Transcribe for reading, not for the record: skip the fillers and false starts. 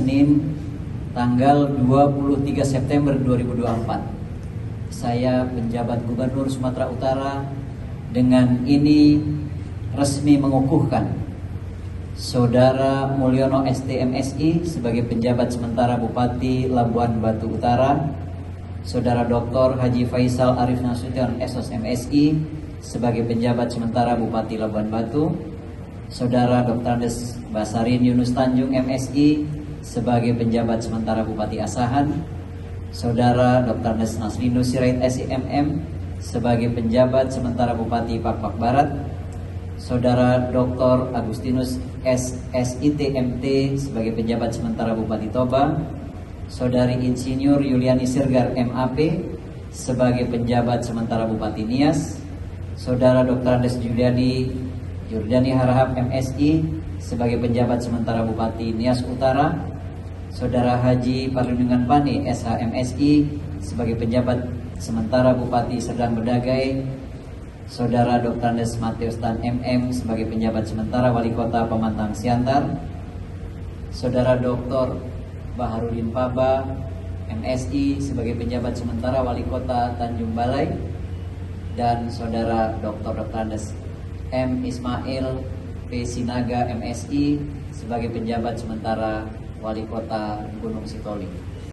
Senin tanggal 23 September 2024. Saya penjabat Gubernur Sumatera Utara dengan ini resmi mengukuhkan Saudara Mulyono ST.MSI sebagai penjabat sementara Bupati Labuan Batu Utara, Saudara Dr. Haji Faisal Arif Nasution SOS MSI sebagai penjabat sementara Bupati Labuan Batu, Saudara Dr. Andes Basarin Yunus Tanjung MSI sebagai penjabat sementara Bupati Asahan, Saudara Dr. Andes Nasrindo Sirait SIMM sebagai penjabat sementara Bupati Pakpak Barat, Saudara Dr. Agustinus SSITMT sebagai penjabat sementara Bupati Toba, Saudari Insinyur Yuliani Sirgar MAP sebagai penjabat sementara Bupati Nias, Saudara Dr. Andes Jurdani Harahap MSI sebagai penjabat sementara Bupati Nias Utara, Saudara Haji Parlindungan Pane SHMSI sebagai penjabat sementara Bupati Serdang Bedagai, Saudara Dr. Andes Mateus Tan MM sebagai penjabat sementara Wali Kota Pemantang Siantar, Saudara Dr. Baharudin Paba MSI sebagai penjabat sementara Wali Kota Tanjung Balai, dan Saudara Dr. Andes M. Ismail P. Sinaga MSI sebagai penjabat sementara Wali Kota Gunung Sitoli.